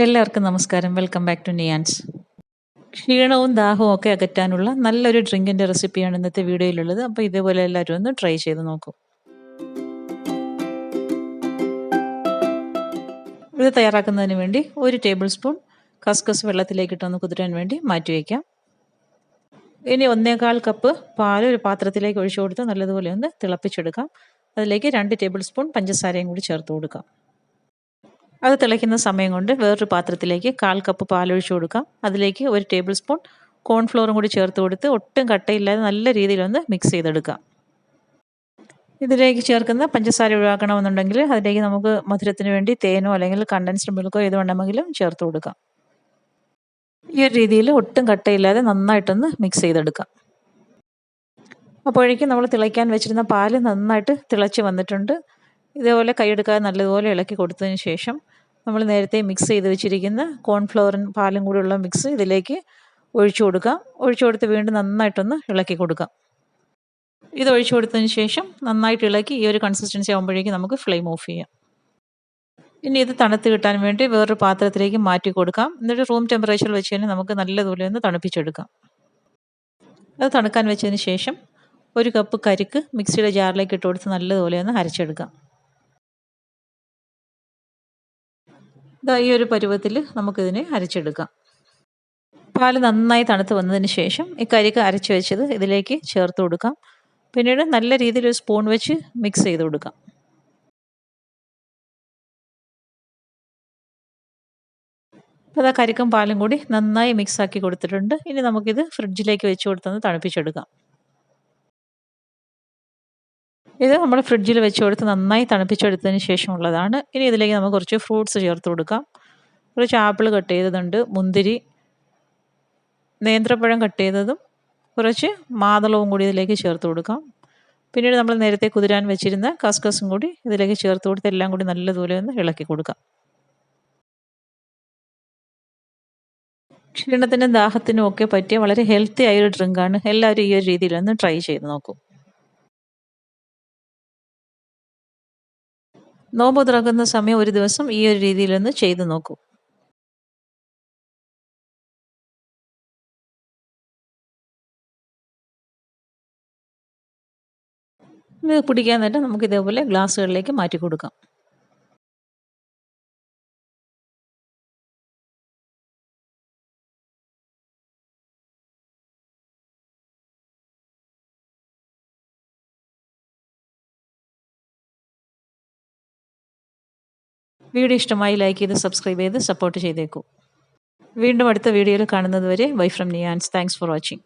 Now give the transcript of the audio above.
എല്ലാവർക്കും നമസ്കാരം. Welcome back to Niyans. ക്ഷീണവും ദാഹവും ഒക്കെ അകറ്റാനുള്ള നല്ലൊരു ഡ്രിങ്കിൻ്റെ റെസിപ്പിയാണ് ഇന്നത്തെ വീഡിയോയിലുള്ളത്. അപ്പോൾ ഇതേപോലെ എല്ലാവരും ഒന്ന് ട്രൈ ചെയ്ത് നോക്കൂ. ഇത് തയ്യാറാക്കുന്നതിന് വേണ്ടി 1 ടേബിൾ സ്പൂൺ കസ്കസ് വെള്ളത്തിലേക്കിട്ടൊന്ന് കുതിരാൻ വേണ്ടി മാറ്റി വയ്ക്കാം. ഇനി 1/4 കപ്പ് പാൽ ഒരു പാത്രത്തിലേക്ക് ഒഴിച്ചു കൊടുത്ത് നല്ലതുപോലെ ഒന്ന് തിളപ്പിച്ചെടുക്കാം. അതിലേക്ക് 2 ടേബിൾ സ്പൂൺ പഞ്ചസാരയും കൂടി ചേർത്ത് കൊടുക്കാം. അത് തിളയ്ക്കുന്ന സമയം കൊണ്ട് വേറൊരു പാത്രത്തിലേക്ക് 1/4 കപ്പ് പാലൊഴിച്ച് കൊടുക്കാം. അതിലേക്ക് 1 ടേബിൾ സ്പൂൺ കോൺഫ്ലോറും കൂടി ചേർത്ത് കൊടുത്ത് ഒട്ടും കട്ടയില്ലാതെ നല്ല രീതിയിലൊന്ന് മിക്സ് ചെയ്തെടുക്കാം. ഇതിലേക്ക് ചേർക്കുന്ന പഞ്ചസാര ഒഴിവാക്കണമെന്നുണ്ടെങ്കിൽ അതിലേക്ക് നമുക്ക് മധുരത്തിന് വേണ്ടി തേനോ അല്ലെങ്കിൽ കണ്ടൻസ്ഡ് മിൽക്കോ ഏത് വേണമെങ്കിലും ചേർത്ത് കൊടുക്കാം. ഈ ഒരു രീതിയിൽ ഒട്ടും കട്ടയില്ലാതെ നന്നായിട്ടൊന്ന് മിക്സ് ചെയ്തെടുക്കാം. അപ്പോഴേക്കും നമ്മൾ തിളയ്ക്കാൻ വെച്ചിരുന്ന പാല് നന്നായിട്ട് തിളച്ച് വന്നിട്ടുണ്ട്. ഇതേപോലെ കൈയെടുക്കാതെ നല്ലതുപോലെ ഇളക്കി കൊടുത്തതിന് ശേഷം നമ്മൾ നേരത്തെ മിക്സ് ചെയ്ത് വെച്ചിരിക്കുന്ന കോൺഫ്ലവറും പാലും കൂടിയുള്ള മിക്സ് ഇതിലേക്ക് ഒഴിച്ചു കൊടുക്കാം. ഒഴിച്ചു കൊടുത്ത് വീണ്ടും നന്നായിട്ടൊന്ന് ഇളക്കി കൊടുക്കാം. ഇത് ഒഴിച്ചു കൊടുത്തതിന് ശേഷം നന്നായിട്ട് ഇളക്കി ഈ ഒരു കൺസിസ്റ്റൻസി ആകുമ്പോഴേക്കും നമുക്ക് ഫ്ലെയിം ഓഫ് ചെയ്യാം. ഇനി ഇത് തണുത്ത് കിട്ടാൻ വേണ്ടി വേറൊരു പാത്രത്തിലേക്ക് മാറ്റി കൊടുക്കാം. എന്നിട്ട് റൂം ടെമ്പറേച്ചറിൽ വെച്ച് തന്നെ നമുക്ക് നല്ലതുപോലെ ഒന്ന് തണുപ്പിച്ചെടുക്കാം. അത് തണുക്കാൻ വെച്ചതിന് ശേഷം 1 കപ്പ് കരിക്ക് മിക്സിയുടെ ജാറിലേക്ക് ഇട്ട് കൊടുത്ത് നല്ലതുപോലെ ഒന്ന് അരച്ചെടുക്കാം. ഈ ഒരു പരുവത്തിൽ നമുക്കിതിനെ അരച്ചെടുക്കാം. പാല് നന്നായി തണുത്ത് വന്നതിന് ശേഷം ഈ കരിക്ക് അരച്ച് വെച്ചത് ഇതിലേക്ക് ചേർത്ത് കൊടുക്കാം. പിന്നീട് നല്ല രീതിയിൽ ഒരു സ്പൂൺ വെച്ച് മിക്സ് ചെയ്ത് കൊടുക്കാം. അപ്പോൾ കരിക്കും പാലും കൂടി നന്നായി മിക്സ് ആക്കി കൊടുത്തിട്ടുണ്ട്. ഇനി നമുക്കിത് ഫ്രിഡ്ജിലേക്ക് വെച്ച് കൊടുത്തൊന്ന് തണുപ്പിച്ചെടുക്കാം. ഇത് നമ്മൾ ഫ്രിഡ്ജിൽ വെച്ച് കൊടുത്ത് നന്നായി തണുപ്പിച്ചെടുത്തതിന് ശേഷമുള്ളതാണ്. ഇനി ഇതിലേക്ക് നമുക്ക് കുറച്ച് ഫ്രൂട്ട്സ് ചേർത്ത് കൊടുക്കാം. കുറച്ച് ആപ്പിൾ കട്ട് ചെയ്തതുണ്ട്, മുന്തിരി, നേന്ത്രപ്പഴം കട്ട് ചെയ്തതും കുറച്ച് മാതളവും കൂടി ഇതിലേക്ക് ചേർത്ത് കൊടുക്കാം. പിന്നീട് നമ്മൾ നേരത്തെ കുതിരാൻ വെച്ചിരുന്ന കസ്കസും കൂടി ഇതിലേക്ക് ചേർത്ത് കൊടുത്ത് എല്ലാം കൂടി നല്ലതുപോലെ ഒന്ന് ഇളക്കി കൊടുക്കാം. ക്ഷീണത്തിനും ദാഹത്തിനും ഒക്കെ പറ്റിയ വളരെ ഹെൽത്തി ആയൊരു ഡ്രിങ്കാണ്. എല്ലാവരും ഈ ഒരു രീതിയിലൊന്ന് ട്രൈ ചെയ്ത് നോക്കൂ. നോമ്പ് തുറക്കുന്ന സമയം ഒരു ദിവസം ഈ ഒരു രീതിയിലൊന്ന് ചെയ്ത് നോക്കൂ. ഇത് കുടിക്കാൻ നേരം നമുക്ക് ഇതേപോലെ ഗ്ലാസ്സുകളിലേക്ക് മാറ്റി കൊടുക്കാം. വീഡിയോ ഇഷ്ടമായി ലൈക്ക് ചെയ്ത് സബ്സ്ക്രൈബ് ചെയ്ത് സപ്പോർട്ട് ചെയ്തേക്കൂ. വീണ്ടും അടുത്ത വീഡിയോയിൽ കാണുന്നത് വരെ bye from Niyans. Thanks for watching.